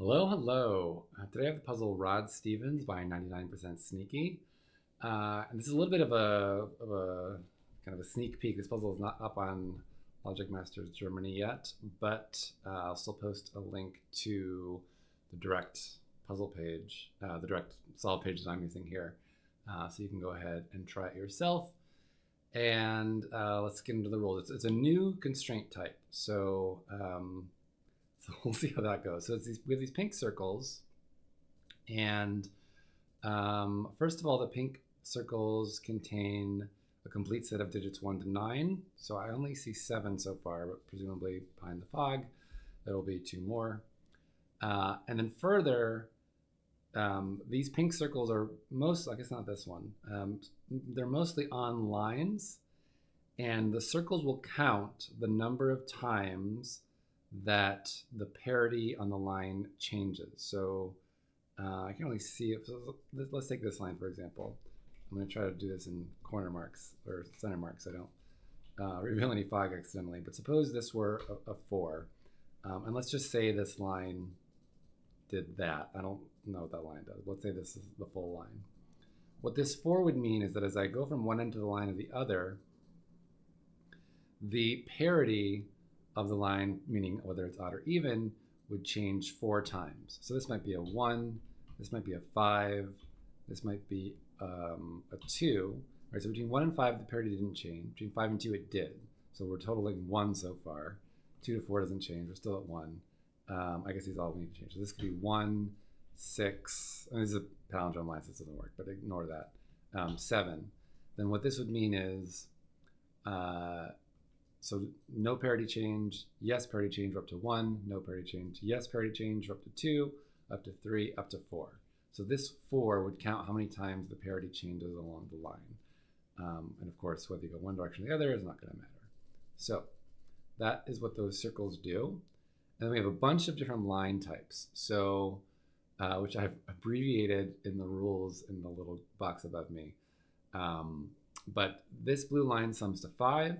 Hello, hello. Today I have the puzzle Rod Stevens by 99% Sneaky. And this is a little bit of a kind of a sneak peek. This puzzle is not up on Logic Masters Germany yet, but I'll still post a link to the direct puzzle page, the direct solve page that I'm using here. So you can go ahead and try it yourself. And let's get into the rules. It's a new constraint type. So we'll see how that goes. So we have these pink circles, and first of all, the pink circles contain a complete set of digits 1 to 9. So I only see 7 so far, but presumably behind the fog, there will be 2 more. And then further, these pink circles are I guess not this one, they're mostly on lines, and the circles will count the number of times that the parity on the line changes. So I can only see it. So let's take this line, for example. I'm going to try to do this in corner marks or center marks. I don't reveal any fog accidentally. But suppose this were a 4. And let's just say this line did that. I don't know what that line does. Let's say this is the full line. What this 4 would mean is that as I go from one end of the line to the other, the parity of the line, meaning whether it's odd or even, would change 4 times. So this might be a 1, this might be a 5, this might be a 2. Right? So between 1 and 5, the parity didn't change. Between 5 and 2, it did. So we're totaling 1 so far. 2 to 4 doesn't change. We're still at 1. I guess these all need to change. So this could be 1, 6. This is a palindrome line, so this doesn't work, but ignore that. 7. Then what this would mean is so no parity change, yes parity change, we're up to 1, no parity change, yes parity change, we're up to 2, up to 3, up to 4. So this 4 would count how many times the parity changes along the line. And of course, whether you go one direction or the other is not going to matter. So that is what those circles do. And then we have a bunch of different line types, so which I've abbreviated in the rules in the little box above me. But this blue line sums to 5.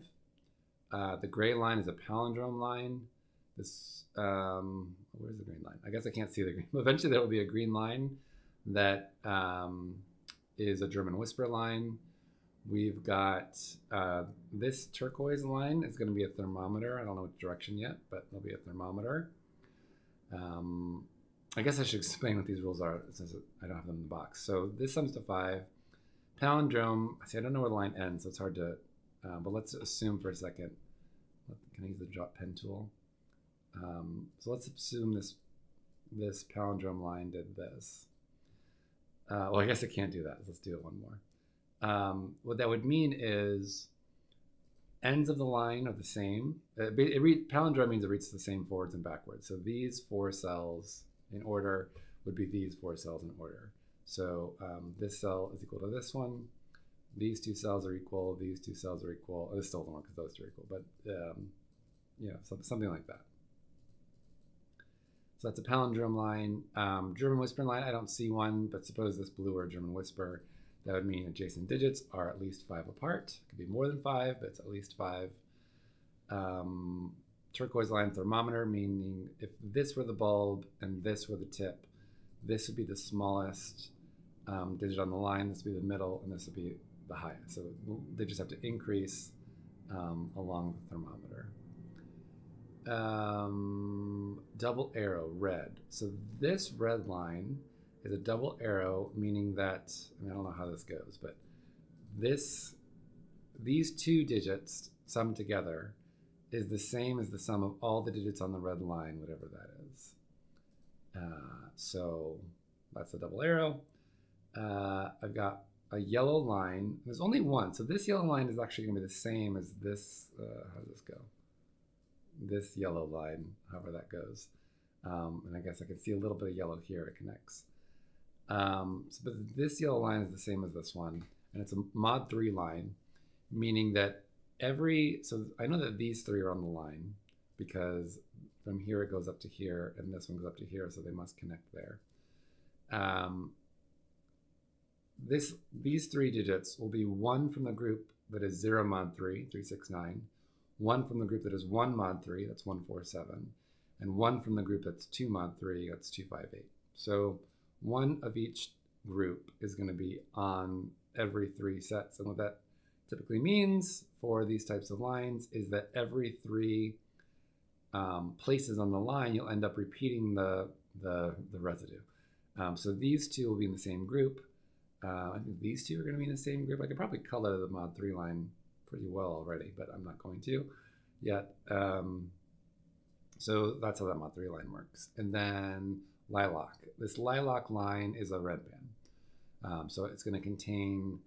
The gray line is a palindrome line. This, where's the green line? I guess I can't see the green. Eventually there will be a green line that is a German whisper line. We've got this turquoise line is going to be a thermometer. I don't know which direction yet, but it'll be a thermometer. I guess I should explain what these rules are since I don't have them in the box. So this sums to 5. Palindrome, see, I don't know where the line ends, so it's hard to, but let's assume for a second. Can I use the drop pen tool? So let's assume this palindrome line did this. Well, I guess I can't do that. Let's do it one more. What that would mean is ends of the line are the same. Palindrome means it reads the same forwards and backwards. So these 4 cells in order would be these 4 cells in order. So this cell is equal to this one. These 2 cells are equal. These 2 cells are equal. This still doesn't work because those 2 are equal, but yeah, something like that. So that's a palindrome line. German whisper line, I don't see one, but suppose this blue were a German whisper. That would mean adjacent digits are at least 5 apart. It could be more than 5, but it's at least 5. Turquoise line thermometer, meaning if this were the bulb and this were the tip, this would be the smallest digit on the line, this would be the middle, and this would be the highest. So they just have to increase along the thermometer. Double arrow, red. So this red line is a double arrow, meaning that, I don't know how this goes, but these 2 digits summed together is the same as the sum of all the digits on the red line, whatever that is. So that's a double arrow. I've got a yellow line. There's only one. So this yellow line is actually going to be the same as this. How does this go? This yellow line, however that goes. And I guess I can see a little bit of yellow here. It connects. But this yellow line is the same as this one. And it's a mod 3 line, meaning that so I know that these 3 are on the line because from here it goes up to here and this one goes up to here, so they must connect there. These 3 digits will be 1 from the group that is 0 mod 3, 369, 1 from the group that is 1 mod 3, that's 147, and one from the group that's 2 mod 3, that's 2, 5, 8. So one of each group is going to be on every 3 sets. And what that typically means for these types of lines is that every 3 places on the line, you'll end up repeating the residue. So these 2 will be in the same group. I think these 2 are going to be in the same group. I could probably color the mod 3 line pretty well already, but I'm not going to yet. So that's how that mod 3 line works. And then lilac. This lilac line is a red band. So it's going to contain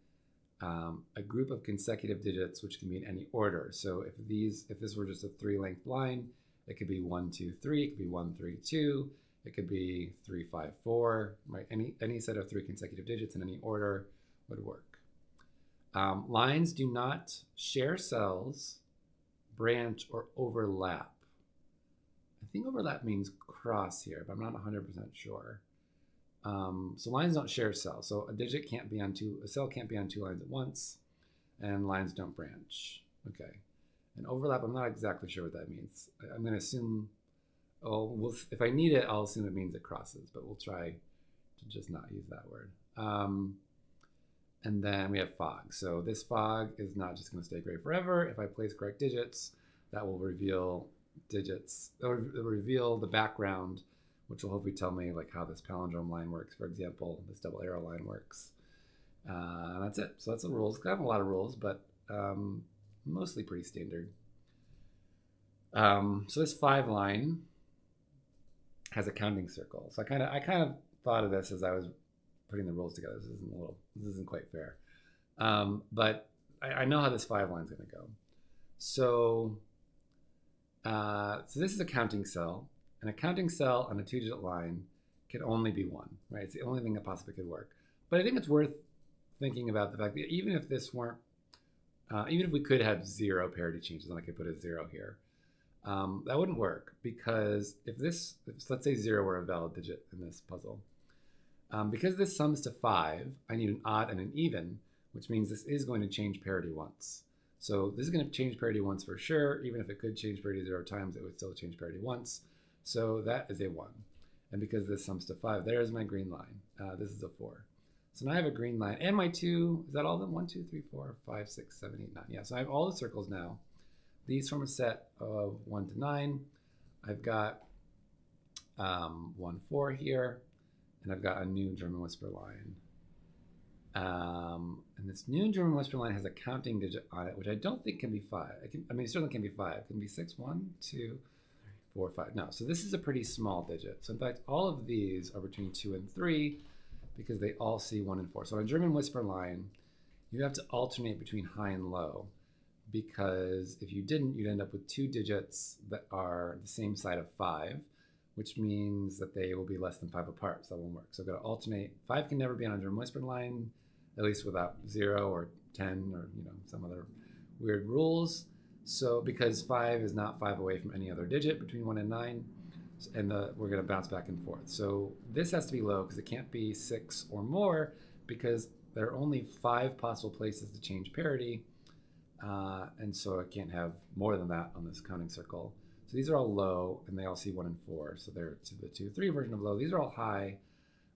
a group of consecutive digits which can be in any order. So if this were just a 3-length line, it could be 1, 2, 3. It could be 1, 3, 2. It could be 3, 5, 4. Right? Any set of 3 consecutive digits in any order would work. Lines do not share cells, branch, or overlap. I think overlap means cross here, but I'm not 100% sure. So lines don't share cells. So a cell can't be on 2 lines at once, and lines don't branch. Okay. And overlap, I'm not exactly sure what that means. I'm going to assume, if I need it, I'll assume it means it crosses, but we'll try to just not use that word. And then we have fog. So this fog is not just going to stay gray forever. If I place correct digits, that will reveal digits, or reveal the background, which will hopefully tell me like how this palindrome line works. For example, this double arrow line works. And that's it. So that's the rules. I have a lot of rules, but mostly pretty standard. So this 5 line has a counting circle. So I kind of thought of this as I was putting the rules together. This isn't quite fair. But I know how this 5 line is going to go. So this is a counting cell, and a counting cell on a 2-digit line can only be 1, right? It's the only thing that possibly could work. But I think it's worth thinking about the fact that even if this weren't, even if we could have 0 parity changes, and I could put a 0 here, that wouldn't work, because if let's say 0 were a valid digit in this puzzle, because this sums to 5, I need an odd and an even, which means this is going to change parity once. So this is going to change parity once for sure. Even if it could change parity 0 times, it would still change parity once. So that is a 1. And because this sums to 5, there's my green line. This is a 4. So now I have a green line. And my 2, is that all of them? 1, 2, 3, 4, 5, 6, 7, 8, 9. Yeah, so I have all the circles now. These form a set of 1 to 9. I've got 1, 4 here. And I've got a new German whisper line. And this new German whisper line has a counting digit on it, which I don't think can be 5. It certainly can be 5. It can be 6, 1, 2, 3, 4, 5. No, so this is a pretty small digit. So in fact, all of these are between 2 and 3 because they all see 1 and 4. So on a German whisper line, you have to alternate between high and low, because if you didn't, you'd end up with 2 digits that are the same side of 5, which means that they will be less than 5 apart, so that won't work. So I've got to alternate. 5 can never be on a German whisper line, at least without 0 or 10 or some other weird rules. So because 5 is not 5 away from any other digit between 1 and 9, and we're going to bounce back and forth. So this has to be low because it can't be 6 or more, because there are only 5 possible places to change parity, and so it can't have more than that on this counting circle. So these are all low, and they all see 1 and 4. So they're to the 2, 3 version of low. These are all high.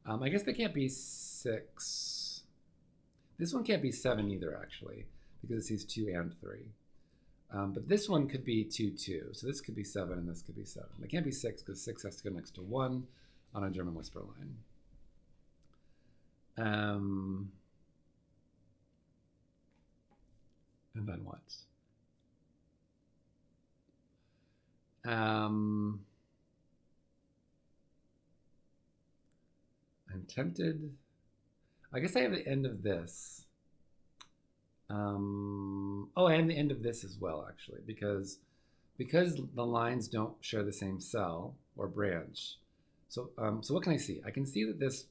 I guess they can't be 6. This one can't be 7 either, actually, because it sees 2 and 3. But this one could be 2, 2. So this could be 7, and this could be 7. They can't be 6 because 6 has to go next to 1 on a German whisper line. And then what? I'm tempted. I guess I have the end of this. Oh, and the end of this as well, actually, because the lines don't share the same cell or branch. So what can I see? I can see that this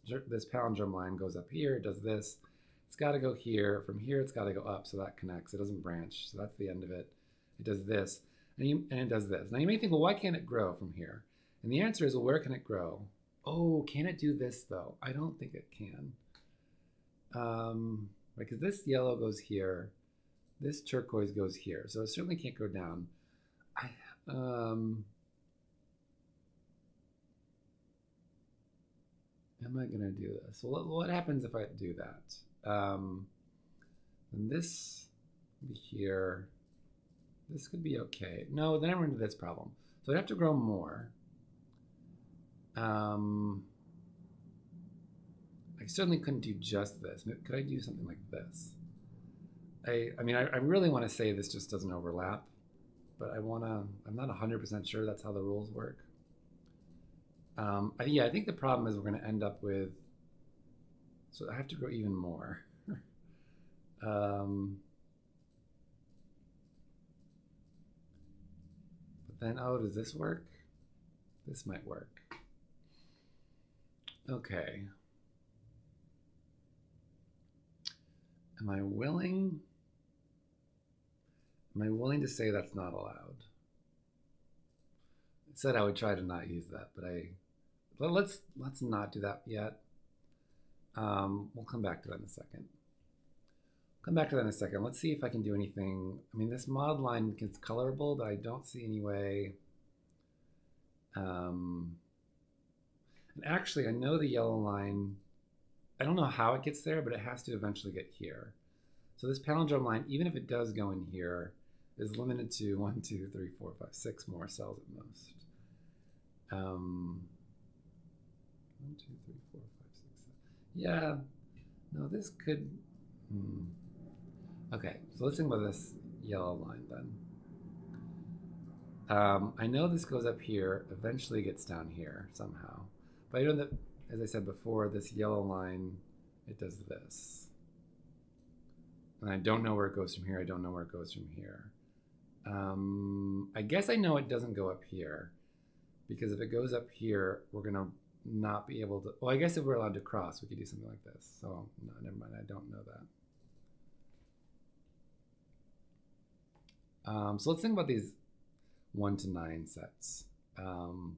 palindrome line goes up here, it does this. It's got to go here. From here, it's got to go up, so that connects. It doesn't branch, so that's the end of it. It does this, and it does this. Now you may think, well, why can't it grow from here? And the answer is, well, where can it grow? Oh, can it do this though? I don't think it can. Because this yellow goes here, this turquoise goes here, so it certainly can't go down. am I gonna do this? Well, what happens if I do that? And this would be here. This could be okay. No, then I run into this problem. So I'd have to grow more. I certainly couldn't do just this. Could I do something like this? I mean, I really want to say this just doesn't overlap, but I'm not 100% sure that's how the rules work. Yeah, I think the problem is we're going to end up with, so I have to grow even more. But then, oh, does this work? This might work. Okay. Am I willing to say that's not allowed? I said I would try to not use that, but let's not do that yet. We'll come back to that in a second. Let's see if I can do anything. I mean, this mod line is colorable, but I don't see any way. And actually, I know the yellow line, I don't know how it gets there, but it has to eventually get here. So this palindrome line, even if it does go in here, is limited to 1, 2, 3, 4, 5, 6 more cells at most. 1, 2, 3, 4, 5, 6, 7. Yeah, no, this could. Okay, so let's think about this yellow line then. I know this goes up here, eventually gets down here somehow. But I know that, as I said before, this yellow line, it does this. And I don't know where it goes from here. I don't know where it goes from here. I guess I know it doesn't go up here, because if it goes up here, we're going to not be able to. Well, I guess if we're allowed to cross, we could do something like this. So, no, never mind. I don't know that. So let's think about these 1 to 9 sets. And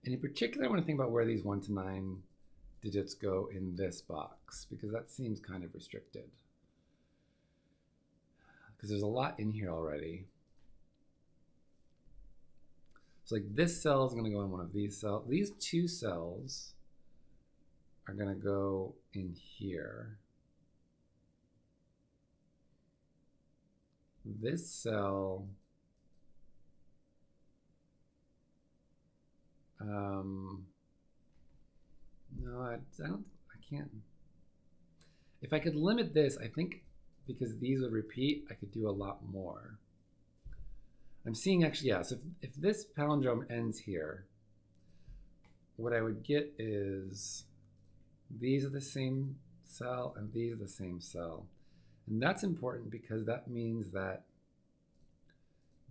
in particular, I want to think about where these 1 to 9 digits go in this box, because that seems kind of restricted. Because there's a lot in here already. So like this cell is going to go in one of these cells. These 2 cells are going to go in here. This cell, no, I can't. If I could limit this, I think because these would repeat, I could do a lot more. I'm seeing actually, yeah, so if this palindrome ends here, what I would get is these are the same cell and these are the same cell. And that's important because that means that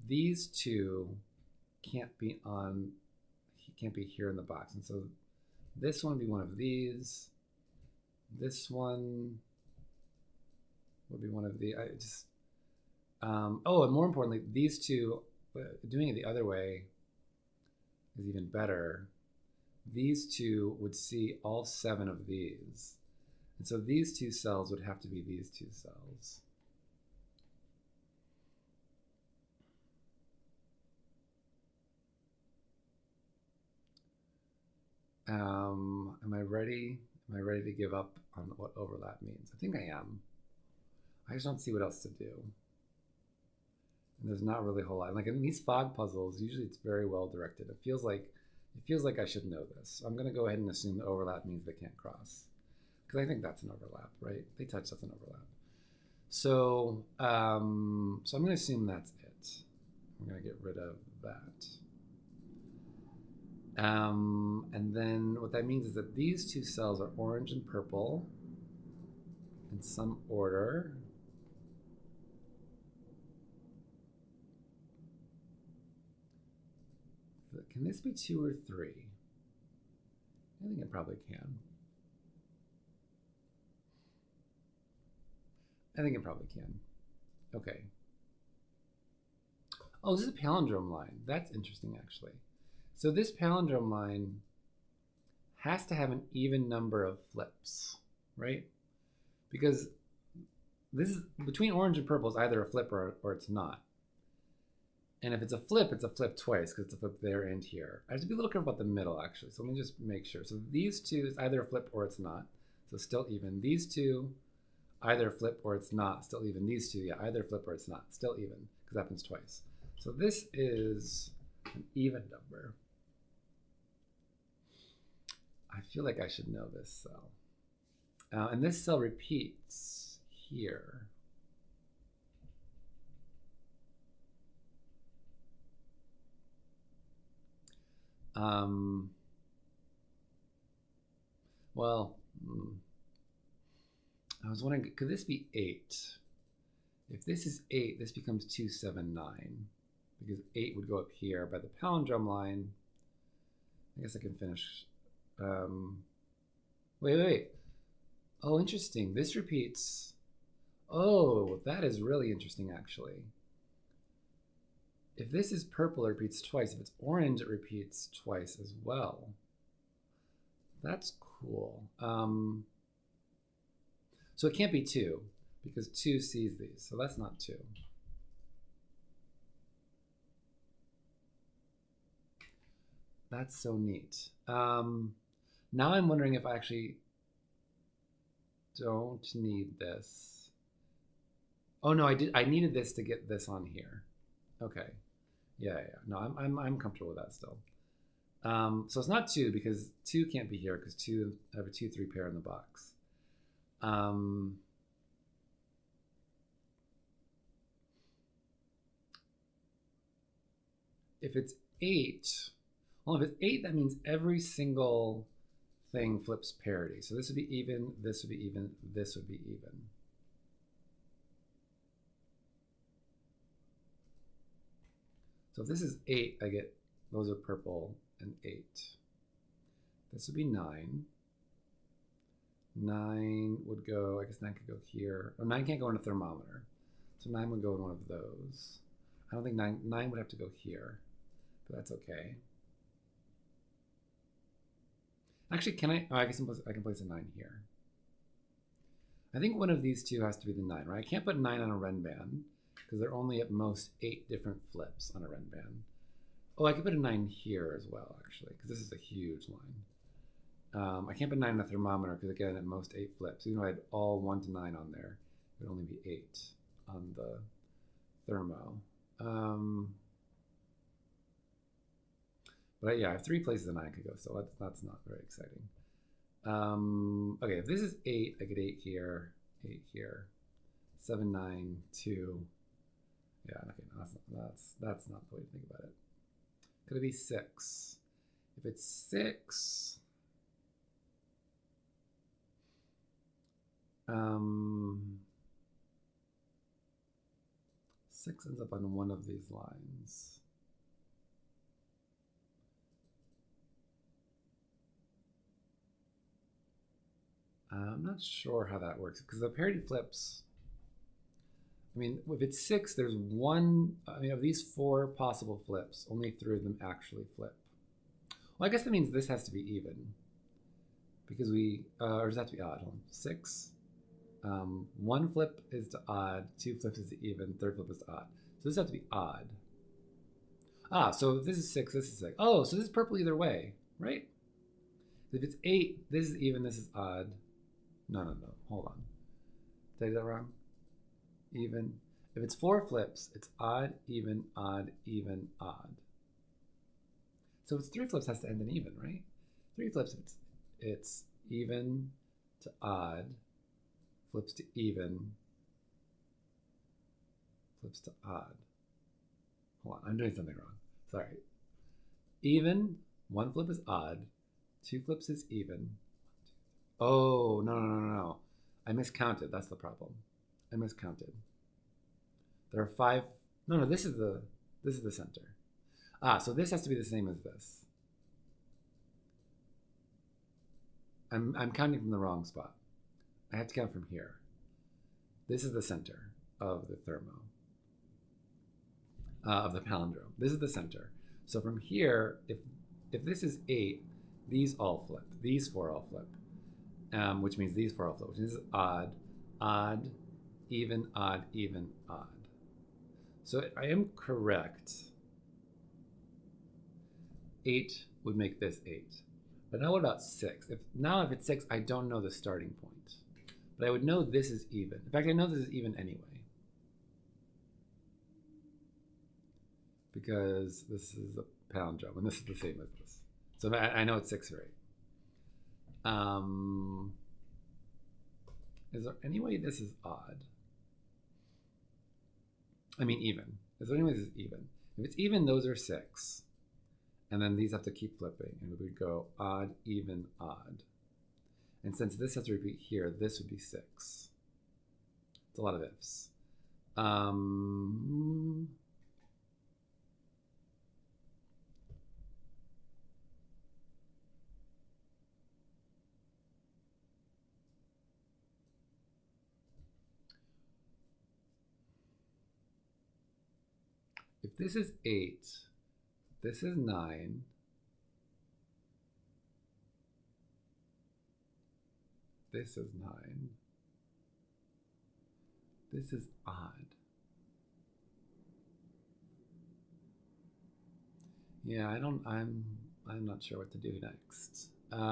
these 2 can't be here in the box. And so this one would be one of these. This one would be one of the, oh, and more importantly, these 2, doing it the other way is even better. These 2 would see all 7 of these. And so these 2 cells would have to be these 2 cells. Am I ready? Am I ready to give up on what overlap means? I think I am. I just don't see what else to do. And there's not really a whole lot. Like in these fog puzzles, usually it's very well directed. It feels like I should know this. I'm going to go ahead and assume that overlap means they can't cross, because I think that's an overlap, right? They touch, that's an overlap. So, so I'm going to assume that's it. I'm going to get rid of that. And then what that means is that these 2 cells are orange and purple in some order. Can this be 2 or 3? I think it probably can. I think it probably can. Okay. Oh, this is a palindrome line. That's interesting, actually. So this palindrome line has to have an even number of flips, right? Because this is between orange and purple is either a flip or it's not. And if it's a flip twice because it's a flip there and here. I have to be a little careful about the middle actually. So let me just make sure. So these two is either a flip or it's not. So still even. These two, either flip or it's not, still even. These two, yeah, either flip or it's not, still even, because it happens twice. So this is an even number. I feel like I should know this cell. And this cell repeats here. Well, I was wondering, could this be 8? If this is 8, this becomes 279, because 8 would go up here by the palindrome line. I guess I can finish. Wait. Oh, interesting. This repeats. Oh, that is really interesting, actually. If this is purple, it repeats twice. If it's orange, it repeats twice as well. That's cool. So it can't be 2, because 2 sees these, so that's not 2. That's so neat. Now I'm wondering if I actually don't need this. Oh no, I needed this to get this on here. Okay. Yeah. No, I'm comfortable with that still. So it's not 2 because 2 can't be here because 2 have a 2, 3 pair in the box. If it's 8, well, if it's 8, that means every single thing flips parity. So this would be even, this would be even, this would be even. So if this is 8, I get, those are purple and 8. This would be 9. 9 would go, I guess 9 could go here. Oh, 9 can't go in a thermometer. So 9 would go in one of those. I don't think 9 would have to go here, but that's okay. Actually, can I? Oh, I guess I can place a 9 here. I think one of these two has to be the 9, right? I can't put 9 on a Ren band because there are only at most 8 different flips on a Ren band. Oh, I could put a 9 here as well, actually, because this is a huge line. I can't put 9 on a thermometer because, again, at most 8 flips. Even though I had all 1 to 9 on there, it would only be 8 on the thermo. But yeah, I have 3 places that 9 could go, so that's not very exciting. Okay, if this is 8, I get 8 here, 8 here, 7, 9, 2. Yeah, okay, that's not the way to think about it. Could it be 6? If it's 6, 6 ends up on one of these lines. I'm not sure how that works because the parity flips. I mean, if it's 6, there's one. I mean, of these 4 possible flips, only 3 of them actually flip. Well, I guess that means this has to be even because or does that have to be odd? Hold on. 6. 1 flip is to odd, 2 flips is to even, 3rd flip is to odd. So this has to be odd. So if this is 6, this is 6. Oh, so this is purple either way, right? If it's 8, this is even, this is odd. No. Hold on. Did I do that wrong? Even. If it's 4 flips, it's odd, even, odd, even, odd. So if it's 3 flips, has to end in even, right? 3 flips, it's even to odd, flips to even, flips to odd. Hold on, I'm doing something wrong. Sorry. Even, 1 flip is odd, 2 flips is even. Oh, no. I miscounted. That's the problem. I miscounted. There are 5. No, this is the center. So this has to be the same as this. I'm counting from the wrong spot. I have to count from here. This is the center of the thermo, of the palindrome. This is the center. So from here, if this is 8, these all flip. These 4 all flip. Which means these 4 all flip. Which is odd, odd, even, odd, even, odd. So I am correct 8 would make this 8. But now what about 6? If it's 6, I don't know the starting point. But I would know this is even. In fact, I know this is even anyway. Because this is a palindrome, and this is the same as this. So I know it's 6 or 8. Is there any way this is odd? I mean even. Is there any way this is even? If it's even, those are 6. And then these have to keep flipping, and we would go odd, even, odd. And since this has to repeat here, this would be 6. It's a lot of ifs. If this is 8, this is 9, this is 9, this is odd. Yeah, I'm not sure what to do next. Let's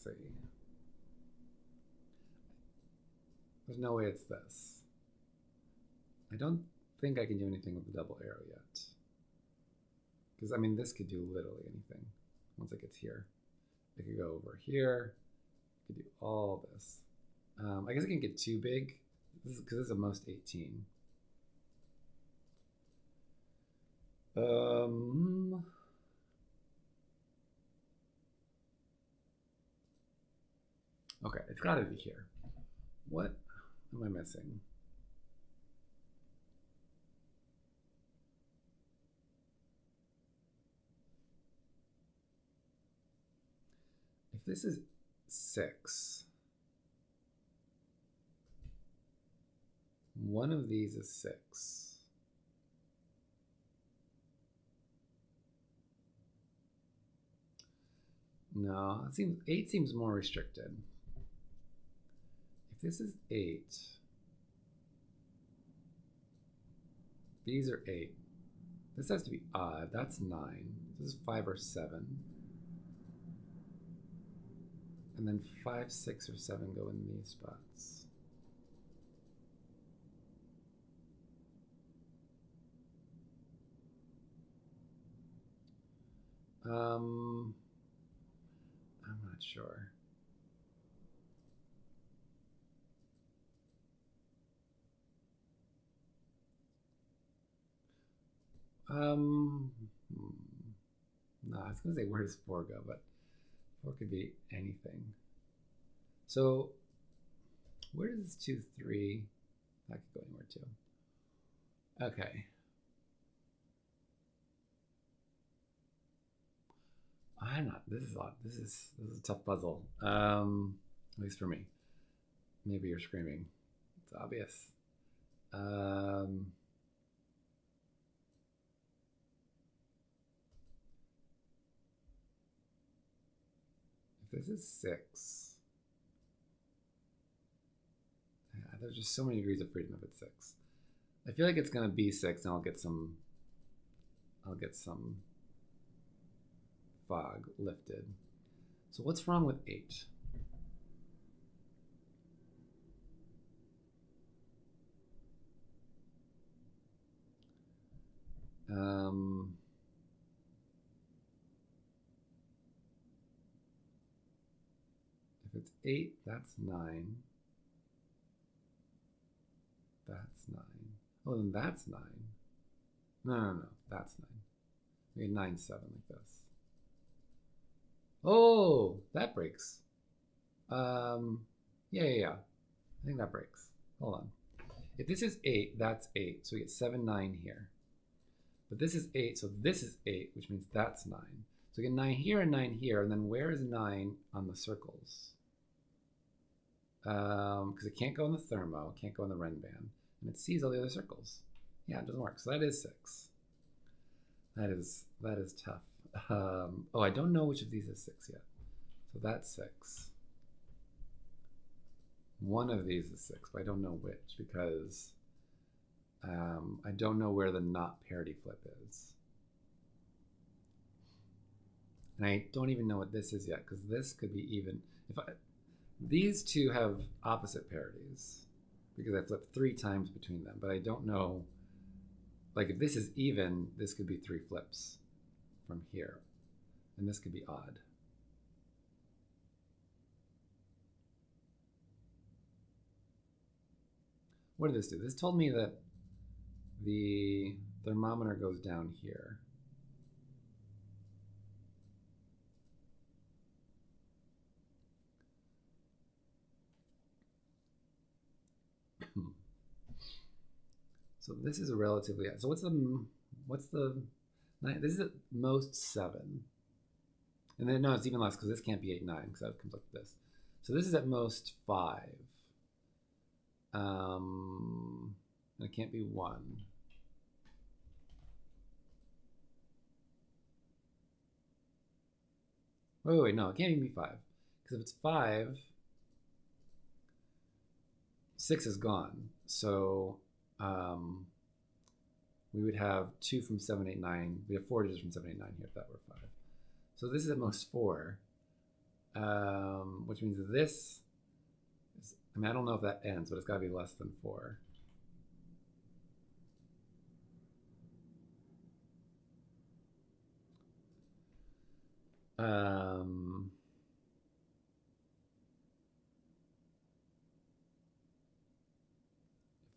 see. There's no way it's this. I don't think I can do anything with the double arrow yet. Because, I mean, this could do literally anything once it gets here. It could go over here. It could do all this. I guess it can get too big because this is a most 18. Okay, it's got to be here. What am I missing? If this is 6, one of these is 6. No, 8 seems more restricted. If this is 8, these are 8. This has to be odd. That's 9. This is 5 or 7. And then 5, 6, or 7 go in these spots. I'm not sure. No, I was gonna say where does 4 go, but 4 could be anything. So where does 2, 3? That could go anywhere too. Okay. I'm not. This is odd. This is a tough puzzle. At least for me. Maybe you're screaming. It's obvious. If this is 6, yeah, there's just so many degrees of freedom if it's 6. I feel like it's gonna be 6, and I'll get some fog lifted. So what's wrong with 8? If it's 8, that's 9. That's 9. Oh, then that's 9. No. That's 9. We get 9, 7 like this. Oh, that breaks. Yeah. I think that breaks. Hold on. If this is 8, that's 8. So we get 7, 9 here. But this is 8, so this is 8, which means that's 9. So we get 9 here and 9 here, and then where is 9 on the circles? Because it can't go in the thermo, it can't go in the Ren band, and it sees all the other circles. Yeah, it doesn't work. So that is 6. That is tough. Oh, I don't know which of these is 6 yet. So that's 6. One of these is 6, but I don't know which because I don't know where the not parity flip is. And I don't even know what this is yet, because this could be even. These two have opposite parities, because I flipped 3 times between them, but I don't know. Like, if this is even, this could be 3 flips from here, and this could be odd. What did this do? This told me that the thermometer goes down here. So this is a relatively, so what's the, this is at most 7. And then, no, it's even less, because this can't be 8, 9, because that comes up with this. So this is at most 5. It can't be 1. Wait, no, it can't even be 5. Because if it's 5, 6 is gone. So we would have 2 from 7, 8, 9. We have 4 digits from 7, 8, 9 here if that were 5. So this is at most 4, which means this is, I mean, I don't know if that ends, but it's got to be less than 4.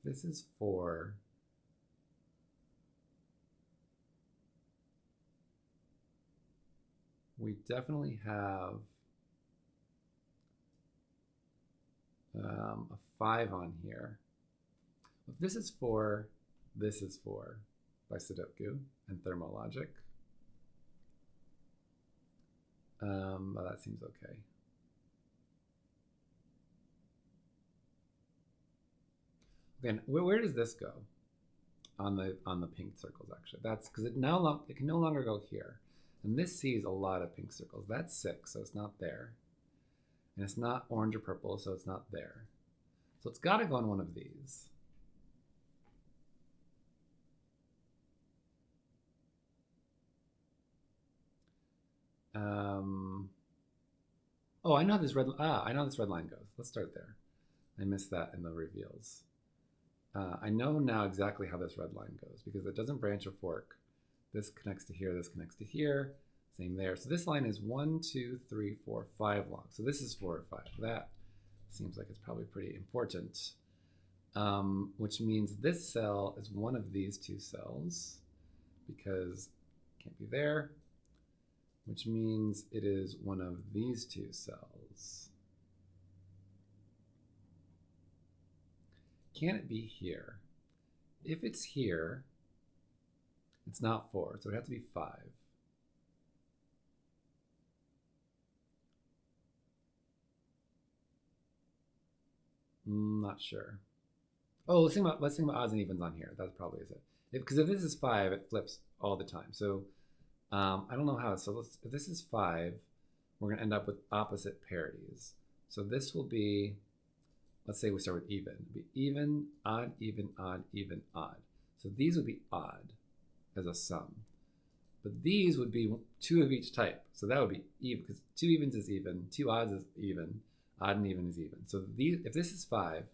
If this is 4, we definitely have a 5 on here. If this is 4, this is 4 by Sudoku and thermologic. Well, that seems okay. Again, where does this go on the pink circles? Actually, that's because it can no longer go here, and this sees a lot of pink circles. That's 6, so it's not there, and it's not orange or purple, so it's not there. So it's got to go on one of these. Oh, I know how this red. I know how this red line goes. Let's start there. I missed that in the reveals. I know now exactly how this red line goes, because it doesn't branch or fork. This connects to here, this connects to here, same there. So this line is 1, 2, 3, 4, 5 long. So this is 4 or 5. That seems like it's probably pretty important, which means this cell is one of these 2 cells, because it can't be there, which means it is one of these 2 cells. Can it be here? If it's here, it's not 4, so it would have to be 5. Not sure. Oh, let's think about odds and evens on here. That probably is it. Because if this is 5, it flips all the time. So I don't know how. So if this is 5, we're going to end up with opposite parities. So this will be, let's say we start with even. It'll be even, odd, even, odd, even, odd. So these would be odd as a sum. But these would be 2 of each type. So that would be even, because 2 evens is even, 2 odds is even, odd and even is even. So these, if this is 5,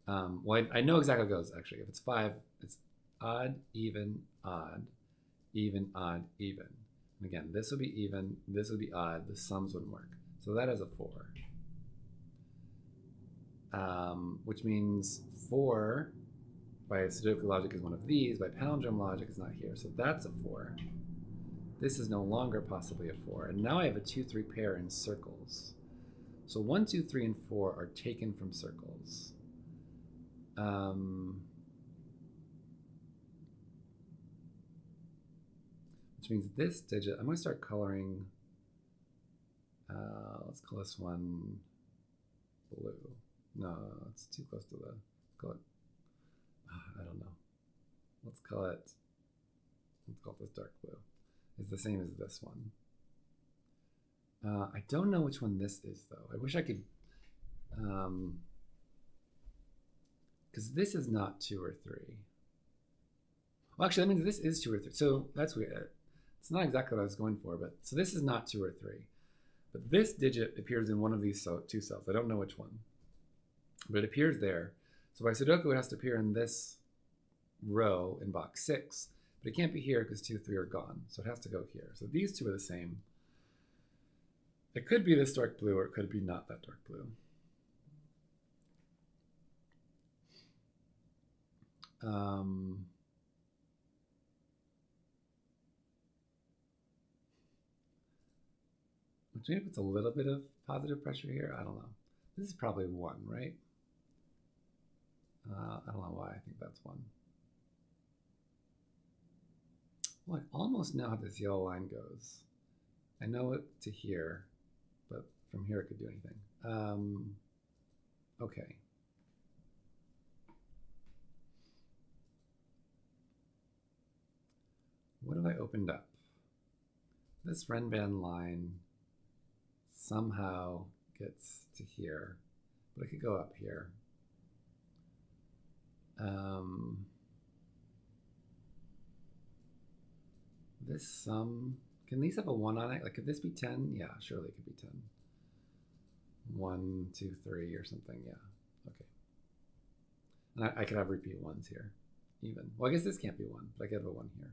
well, I know exactly how it goes, actually. If it's 5, it's odd, even, odd, even, odd, even. And again, this would be even, this would be odd, the sums wouldn't work. So that is a 4. Which means 4 by Sudoku logic is one of these, by palindrome logic is not here. So that's a 4. This is no longer possibly a 4. And now I have a 2, 3 pair in circles. So 1, 2, 3, and 4 are taken from circles. Which means this digit, I'm going to start coloring, let's call this one blue. No, it's too close to the color. I don't know. Let's call this dark blue. It's the same as this one. I don't know which one this is, though. I wish I could because this is not 2 or 3. Well, actually, that means this is 2 or 3. So that's weird. It's not exactly what I was going for, but so this is not 2 or 3. But this digit appears in one of these two cells. I don't know which one, but it appears there. So by sudoku, it has to appear in this row in box 6, but it can't be here because 2, 3 are gone. So it has to go here. So these two are the same. It could be this dark blue, or it could be not that dark blue. Which maybe puts a little bit of positive pressure here. I don't know. This is probably 1, right? I don't know why I think that's 1. Well, I almost know how this yellow line goes. I know it to here, but from here it could do anything. Okay. What have I opened up? This Renban line somehow gets to here, but it could go up here. This sum, can these have a 1 on it? Like, could this be 10? Yeah, surely it could be 10. 1, 2, 3 or something, yeah. Okay. And I could have repeat 1s here, even. Well, I guess this can't be 1, but I could have a 1 here.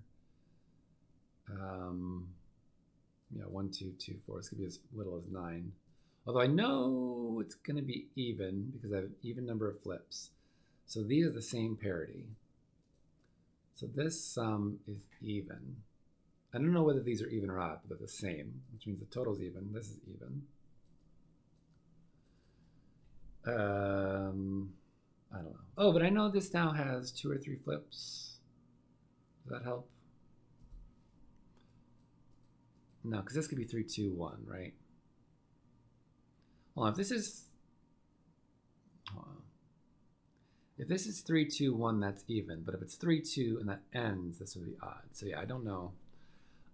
Yeah, 1, 2, 2, 4. This could be as little as 9. Although I know it's going to be even because I have an even number of flips. So these are the same parity. So this sum is even. I don't know whether these are even or odd, but they're the same, which means the total's even. This is even. I don't know. Oh, but I know this now has 2 or 3 flips. Does that help? No, because this could be 3, 2, 1, right? Well, if this is, if this is 3, 2, 1, that's even. But if it's 3, 2, and that ends, this would be odd. So yeah, I don't know.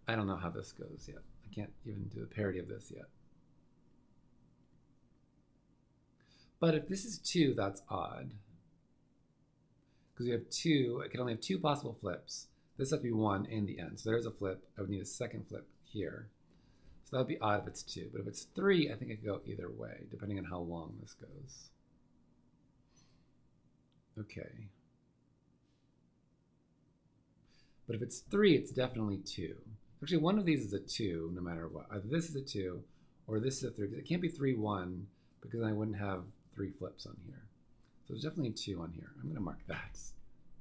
I don't know how this goes yet. I can't even do the parity of this yet. But if this is 2, that's odd. Because we have 2, I can only have 2 possible flips. This has to be 1 and the end. So there's a flip. I would need a second flip here. So that would be odd if it's 2. But if it's 3, I think it could go either way, depending on how long this goes. Okay. But if it's 3, it's definitely 2. Actually, one of these is a 2, no matter what. Either this is a 2, or this is a 3. Because it can't be 3, 1, because I wouldn't have 3 flips on here. So there's definitely a 2 on here. I'm going to mark that,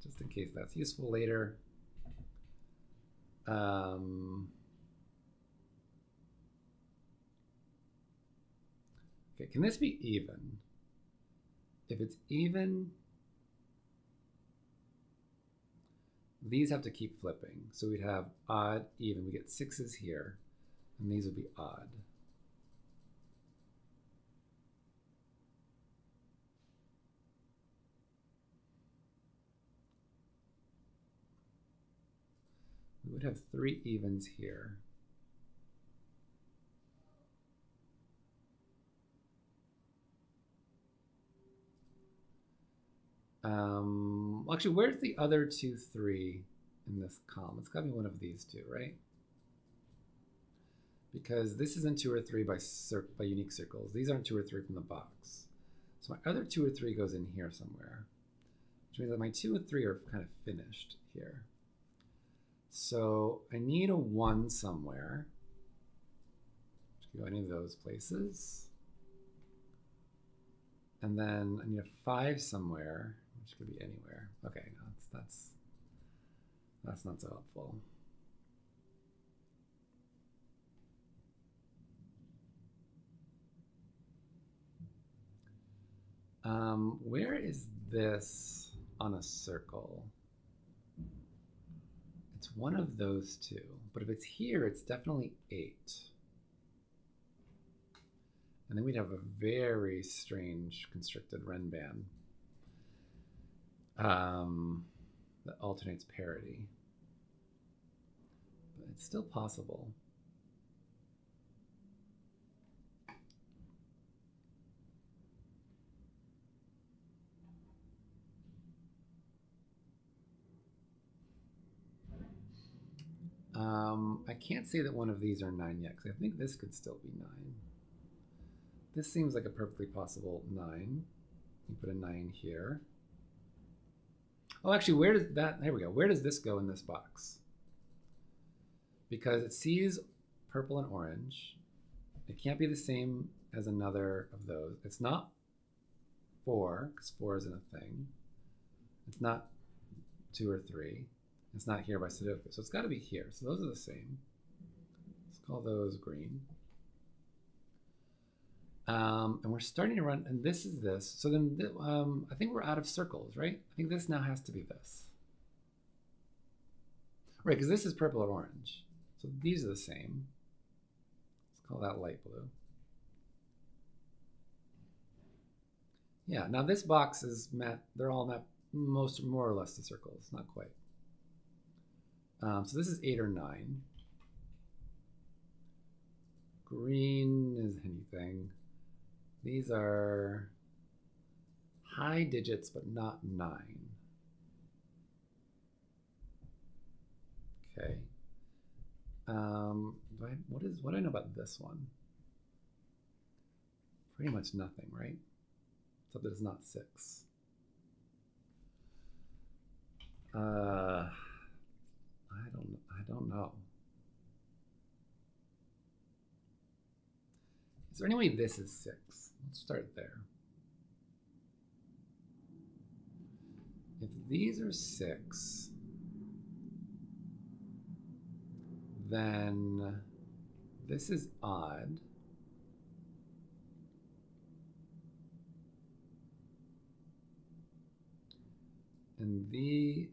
just in case that's useful later. Okay, can this be even? If it's even, these have to keep flipping. So we'd have odd, even. We get 6s here, and these would be odd. We would have 3 evens here. Well, actually, where's the other 2, 3 in this column? It's got to be one of these two, right? Because this isn't 2 or 3 by unique circles. These aren't 2 or 3 from the box. So my other 2 or 3 goes in here somewhere, which means that my 2 and 3 are kind of finished here. So I need a 1 somewhere. Which could go any of those places. And then I need a 5 somewhere, which could be anywhere. Okay, no, that's not so helpful. Where is this on a circle? It's one of those two, but if it's here, it's definitely 8. And then we'd have a very strange constricted Renban that alternates parity. But it's still possible. I can't say that one of these are 9 yet, because I think this could still be 9. This seems like a perfectly possible 9. You put a 9 here. Oh, actually, where does that, there we go. Where does this go in this box? Because it sees purple and orange. It can't be the same as another of those. It's not 4, because 4 isn't a thing. It's not 2 or 3. It's not here by sudoku. So it's got to be here. So those are the same. Let's call those green. And we're starting to run, and this is this. So then I think we're out of circles, right? I think this now has to be this. Right, because this is purple or orange. So these are the same. Let's call that light blue. Yeah, now this box is mapped, they're all mapped more or less to circles, not quite. So this is 8 or 9. Green is anything. These are high digits, but not 9. Okay. What do I know about this one? Pretty much nothing, right? Except that it's not 6. I don't know. Is there any way this is 6? Let's start there. If these are 6, then this is odd. And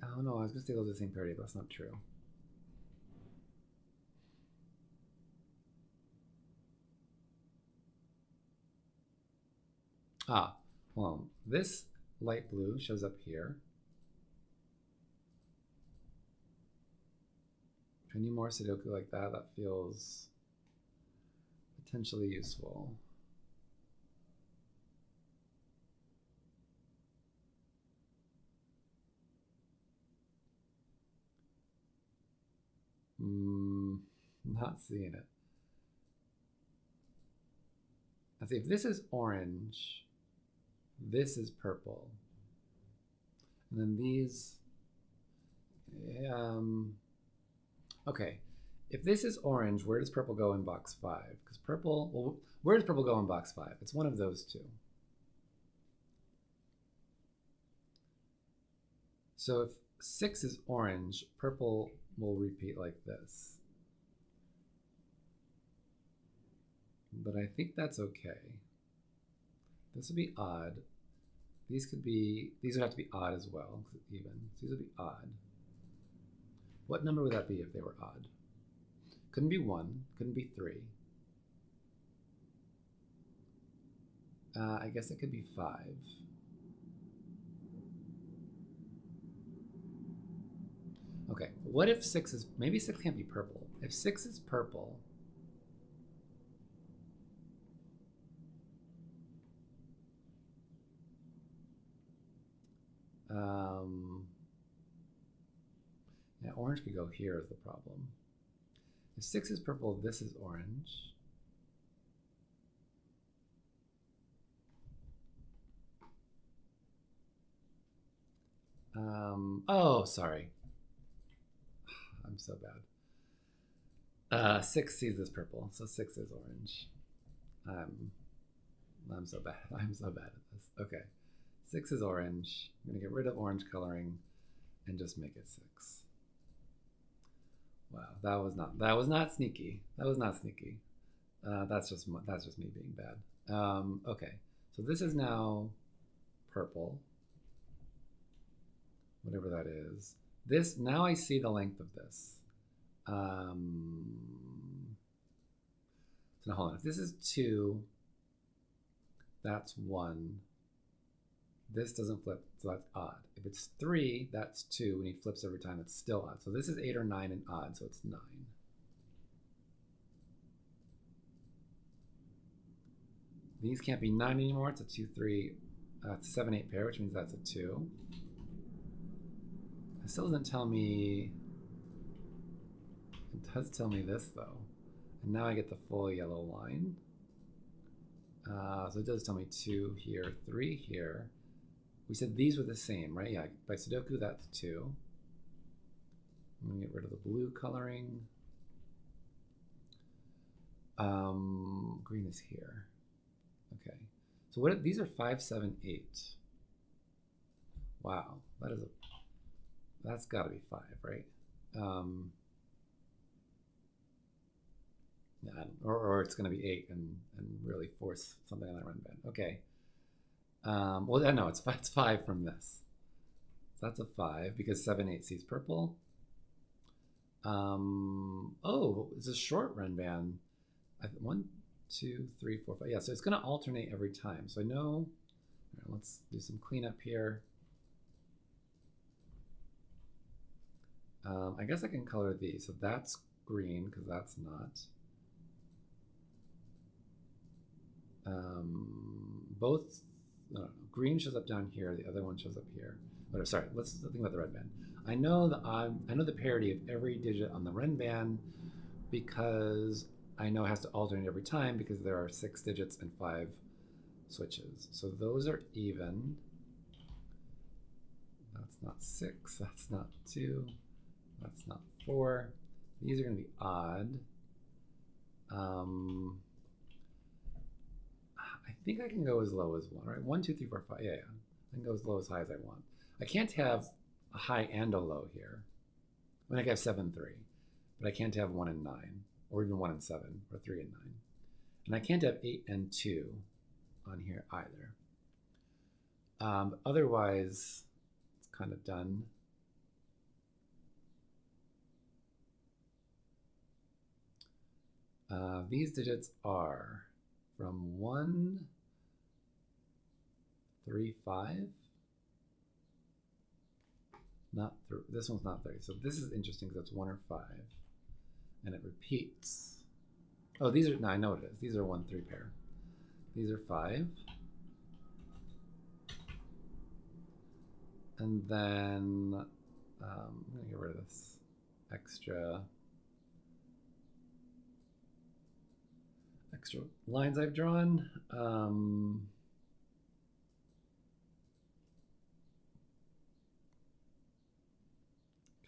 oh no, I was gonna say those are the same parity, but that's not true. Well, this light blue shows up here. Any more sudoku like that, that feels potentially useful. Not seeing it. Let's see, if this is orange, this is purple. And then these, okay. If this is orange, where does purple go in box 5? Because purple, well, where does purple go in box 5? It's one of those two. So if 6 is orange, purple will repeat like this. But I think that's okay. This would be odd. These would have to be odd as well, even. So these would be odd. What number would that be if they were odd? Couldn't be 1, couldn't be 3. I guess it could be 5. Okay, what if 6 is, maybe 6 can't be purple. If 6 is purple, yeah, orange could go here is the problem. If 6 is purple, this is orange. Oh, sorry. I'm so bad. 6 sees this purple, so 6 is orange. I'm so bad. I'm so bad at this. Okay. 6 is orange. I'm gonna get rid of orange coloring and just make it 6. Wow, that was not sneaky. That was not sneaky. That's just me being bad. Okay, so this is now purple, whatever that is. This, now I see the length of this. So now hold on. If this is 2, that's 1. This doesn't flip, so that's odd. If it's 3, that's 2. When he flips every time, it's still odd. So this is 8 or 9 and odd, so it's 9. These can't be 9 anymore. It's a 2, 3, it's 7, 8 pair, which means that's a 2. It still doesn't tell me. It does tell me this though. And now I get the full yellow line. So it does tell me 2 here, 3 here. We said these were the same, right? Yeah, by Sudoku, that's 2. I'm gonna get rid of the blue coloring. Green is here. Okay. So what? These are 5, 7, 8. Wow, that's got to be 5, right? Yeah, or it's going to be 8 and really force something on that run band. Okay. Well, no, it's 5 from this. So that's a 5 because 7, 8 sees purple. Oh, it's a short run band. 1, 2, 3, 4, 5. Yeah, so it's going to alternate every time. So I know. Right, let's do some cleanup here. I guess I can color these. So that's green because that's not. Both green shows up down here. The other one shows up here. But sorry, let's think about the red band. I know the parity of every digit on the red band because I know it has to alternate every time because there are 6 digits and 5 switches. So those are even. That's not 6. That's not 2. That's not 4. These are going to be odd. I think I can go as low as 1, right? 1, 2, 3, 4, 5. Yeah. I can go as low as high as I want. I can't have a high and a low here. I mean, I can have 7, 3, but I can't have 1 and 9, or even 1 and 7, or 3 and 9. And I can't have 8 and 2 on here either. Otherwise, it's kind of done. These digits are from 1, 3, 5. Not this one's not 30. So this is interesting because it's 1 or 5, and it repeats. Oh, these are no, I know what it is. These are 1, 3 pair. These are 5, and then I'm gonna get rid of this extra lines I've drawn. Can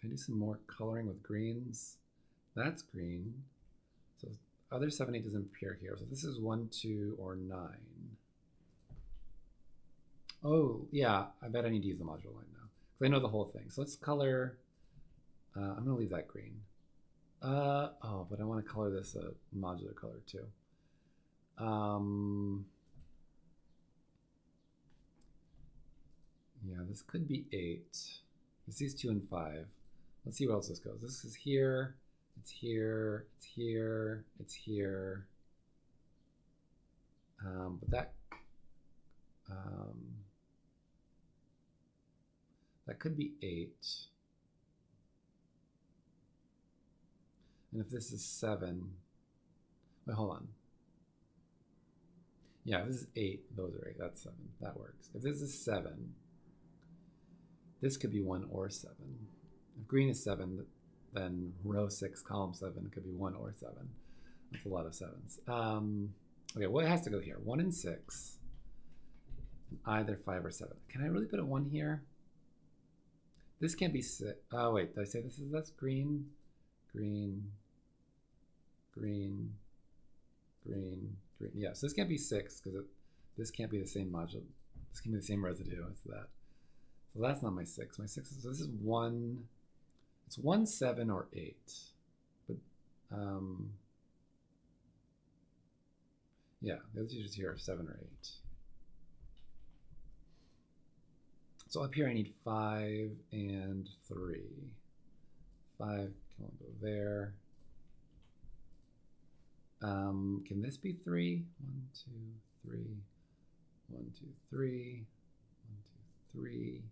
I do some more coloring with greens? That's green. So other 7, 8 doesn't appear here. So this is 1, 2, or 9. Oh, yeah, I bet I need to use the modulo line now because I know the whole thing. So let's color. I'm going to leave that green. Oh, but I want to color this a modular color too. Yeah, this could be 8. This is 2 and 5. Let's see where else this goes. This is here. It's here. It's here. It's here. But that could be 8. And if this is 7, wait, hold on. Yeah, if this is 8, those are 8. That's 7. That works. If this is 7, this could be 1 or 7. If green is 7, then row 6, column 7 could be 1 or 7. That's a lot of 7s. Okay, what has to go here? 1 and 6, and either 5 or 7. Can I really put a 1 here? This can't be 6. Oh, wait, did I say that's green? Green, green, green, green. Yeah, so this can't be 6 because this can't be the same module. This can be the same residue as that. So that's not my 6. My 6 is, so this is 1. It's 1, 7, or 8. But yeah, the other digits here are 7 or 8. So up here I need 5 and 3. 5 can go there. Can this be 3? 1, 2, 3. 1, 2, 3. 1, 2, 3.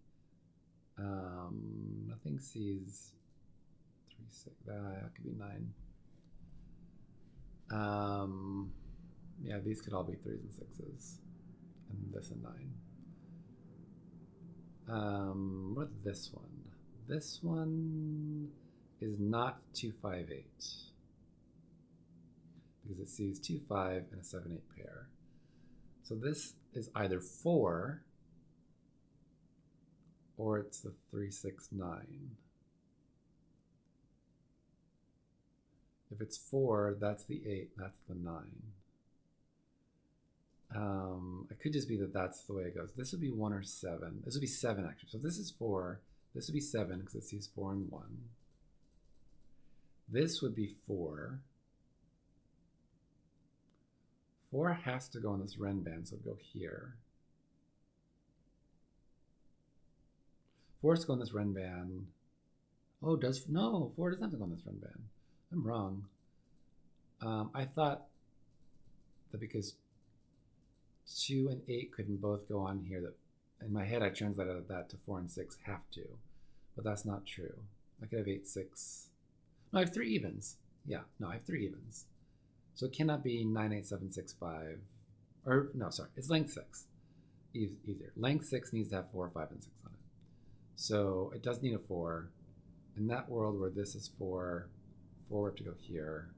Nothing sees 3, 6. That could be 9. Yeah, these could all be 3s and 6s, and this and 9. What this one? This one is not 258 because it sees 2, 5, and a 7, 8 pair. So this is either 4 or it's the 3, 6, 9. If it's 4, that's the 8, that's the 9. It could just be that that's the way it goes. This would be 1 or 7. This would be 7 actually. So if this is 4, this would be 7 because it sees 4 and 1. This would be 4. 4 has to go on this Ren band, so it'll go here. 4 has to go on this Ren band. Oh, no, 4 doesn't have to go on this Ren band. I'm wrong. I thought that because 2 and 8 couldn't both go on here, that in my head I translated that to 4 and 6 have to, but that's not true. I could have 8, 6. No, I have 3 evens. Yeah, no, I have 3 evens. So it cannot be 9, 8, 7, 6, 5. Or, no, sorry, it's length 6. Easier. Length 6 needs to have 4, 5, and 6 on it. So it does need a 4. In that world where this is 4, 4 would have to go here.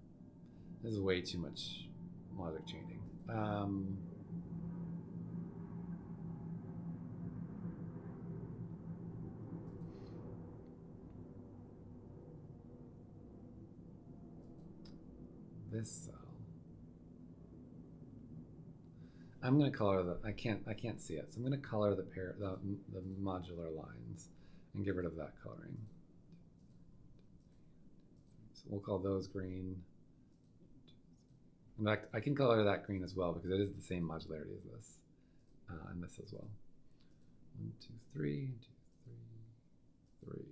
This is way too much logic chaining. This cell. I'm going to color the. I can't see it, so I'm going to color the modular lines and get rid of that coloring. So we'll call those green. In fact, I can color that green as well because it is the same modularity as this, and this as well. 1, 2, 3, 2, 3, 3.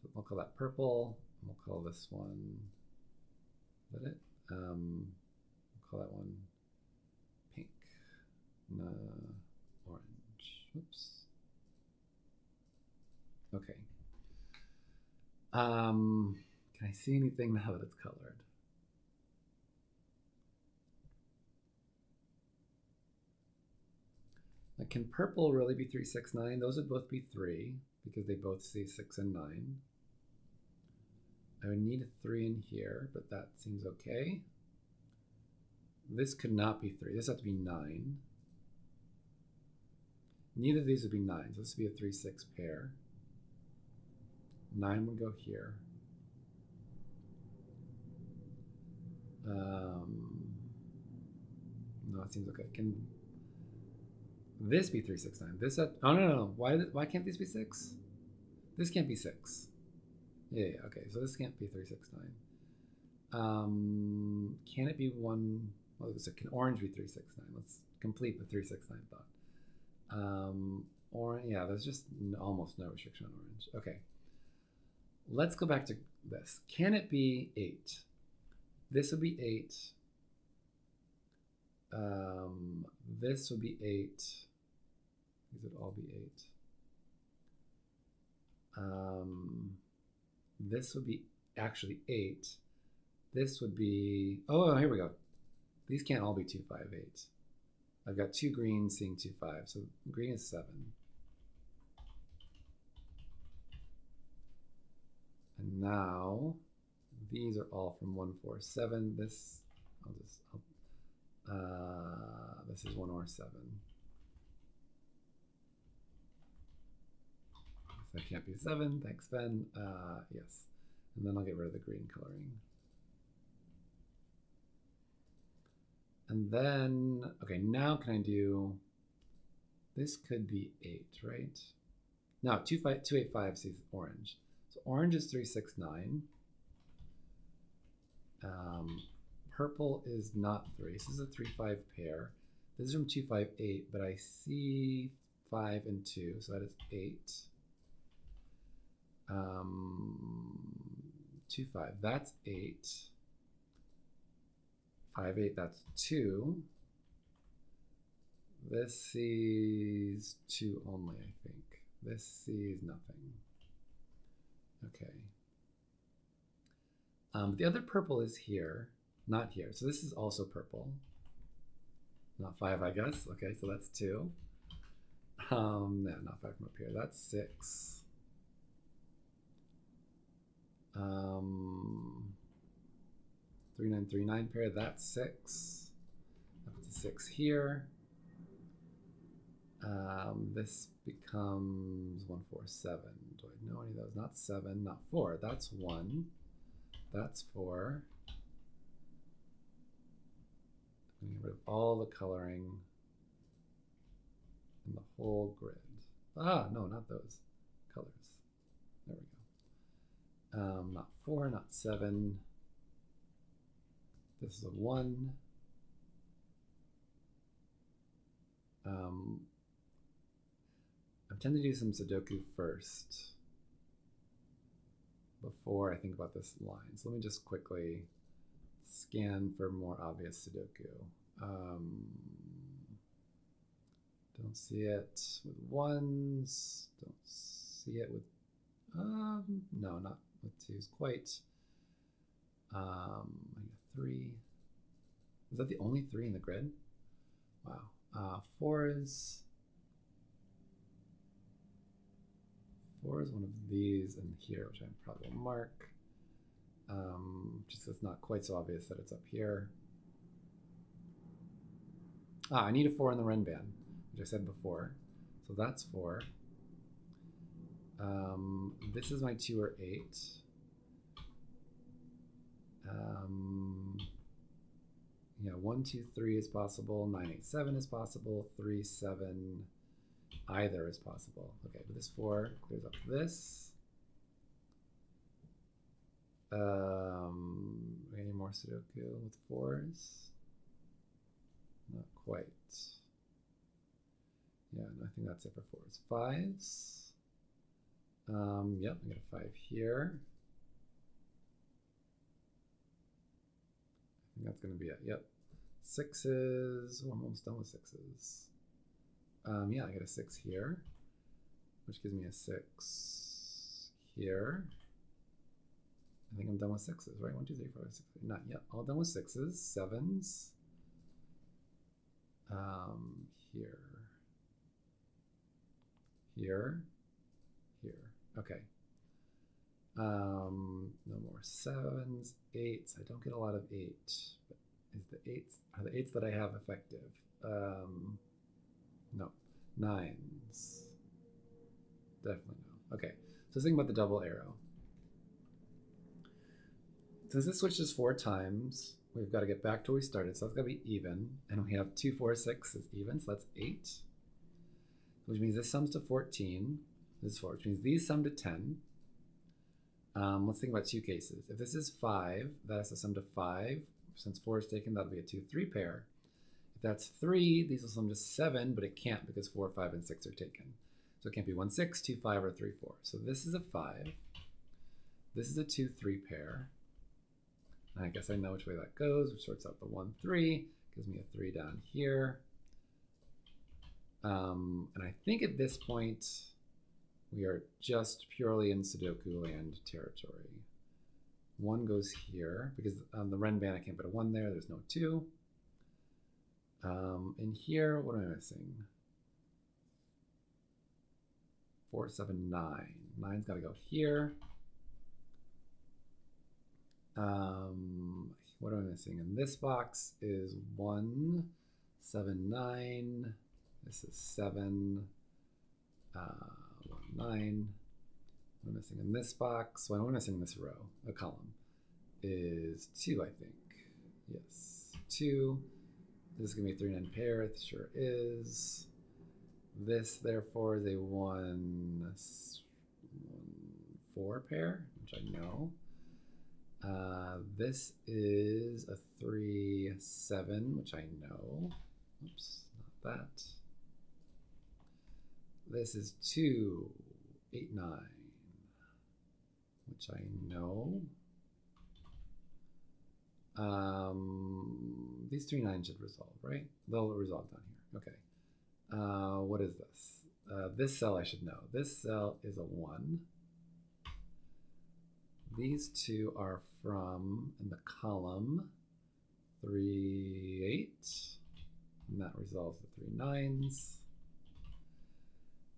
So we'll call that purple. And we'll call this one. Is that it? We'll call that one pink. Orange. Oops. Okay. Can I see anything now that it's colored? Like, can purple really be 3, 6, 9? Those would both be 3 because they both see 6 and 9. I would need a 3 in here, but that seems okay. This could not be 3. This has to be 9. Neither of these would be 9, so this would be a 3, 6 pair. 9 would go here. No, it seems okay. Can this be 3, 6, 9? This oh no. Why can't this be 6? This can't be 6. Yeah, okay, so this can't be 3, 6, 9. Can it be 1? Well, can orange be 3, 6, 9? Let's complete the 3, 6, 9 thought. Yeah, there's just almost no restriction on orange. Okay, let's go back to this. Can it be 8? This would be 8. This would be 8. These would all be 8. This would be actually 8. This would be, oh, here we go. These can't all be 2, 5, 8. I've got 2 greens seeing 2, 5, so green is 7. And now these are all from 1, 4, 7. This, this is 1 or 7. That can't be 7. Thanks, Ben. Yes. And then I'll get rid of the green coloring. And then, okay, now can I do, this could be 8, right? No, 2, 5, 2, 8, 5 sees orange. So orange is 3, 6, 9. Purple is not 3. This is a 3, 5 pair. This is from 2, 5, 8, but I see 5 and 2, so that is 8. 2, 5, that's 8. 5, 8, that's 2. This sees 2 only, I think. This sees nothing. Okay. The other purple is here, not here. So this is also purple. Not 5, I guess. Okay, so that's 2. No, not 5 from up here. That's 6. 3939 pair, that's 6. That's a 6 here. This becomes 147. Do I know any of those? Not 7, not 4. That's 1. That's 4. I'm going to get rid of all the coloring in the whole grid. Ah, no, not those colors. There we go. Not 4, not 7. This is a 1. I'm tempted to do some sudoku first before I think about this line. So let me just quickly scan for more obvious sudoku. Don't see it with 1s. Don't see it with, no, not with 2s quite. I got 3. Is that the only 3 in the grid? Wow. 4s. 4 is one of these in here, which I probably will mark. Just so it's not quite so obvious that it's up here. I need a 4 in the Ren band, which I said before. So that's 4. This is my 2 or 8. Yeah, 1, 2, 3 is possible. 9, 8, 7 is possible. 3, 7, either is possible. Okay, but this 4 clears up this. Any more sudoku with 4s? Not quite. Yeah, no, I think that's it for 4s. 5s. Yep, I got a 5 here. I think that's going to be it. Yep. 6s. Oh, I'm almost done with 6s. Yeah, I got a 6 here, which gives me a 6 here. I think I'm done with 6s, right? 1, 2, 3, 4, 5, 6. Not yet. All done with 6s. 7s. Here. Here. Here. Okay. No more 7s. 8s. I don't get a lot of 8. But are the 8s that I have effective? No. 9s. Definitely no. Okay. So let's think about the double arrow. Since this switches 4 times, we've got to get back to where we started. So that's got to be even. And we have 2, 4, 6 is even. So that's 8. Which means this sums to 14. This is 4. Which means these sum to 10. Let's think about 2 cases. If this is 5, that has to sum to 5. Since 4 is taken, that'll be a 2, 3 pair. If that's 3, these will sum to 7, but it can't because 4, 5, and 6 are taken. So it can't be 1, 6, 2, 5, or 3, 4. So this is a 5. This is a 2, 3 pair. And I guess I know which way that goes, which sorts out the 1, 3. Gives me a 3 down here. And I think at this point, we are just purely in Sudoku land territory. 1 goes here, because on the Ren band I can't put a 1 there, there's no 2. In here, what am I missing? 4, 7, 9. 9's got to go here. What am I missing? In this box is 1, 7, 9. This is 7, 1, 9. What am I missing in this box? Well, what am I missing in this row? A column is 2, I think. Yes, 2. This is going to be a 3, 9 pair. It sure is. This, therefore, is a 1, 4 pair, which I know. This is a 3, 7, which I know. Oops, not that. This is 2, 8, 9, which I know. These 3 9s should resolve, right? They'll resolve down here. Okay. What is this? This cell I should know. This cell is a 1. These 2 are from, in the column, 3, 8. And that resolves the 3 9s.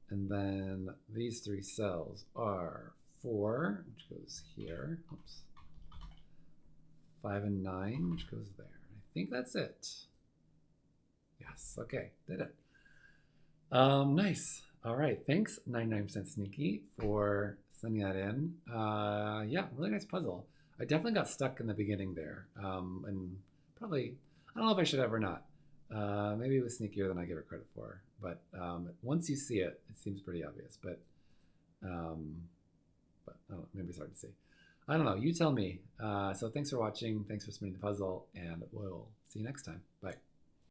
And then these 3 cells are 4, which goes here. Oops. 5 and 9, which goes there. I think that's it. Yes, okay, did it. Nice. All right, thanks 99% Sneaky for sending that in. Yeah, really nice puzzle. I definitely got stuck in the beginning there, and probably, I don't know if I should have or not. Maybe it was sneakier than I give it credit for, but once you see it, it seems pretty obvious, but I don't know, maybe it's hard to see. I don't know, you tell me. So thanks for watching, thanks for submitting the puzzle, and we'll see you next time. Bye.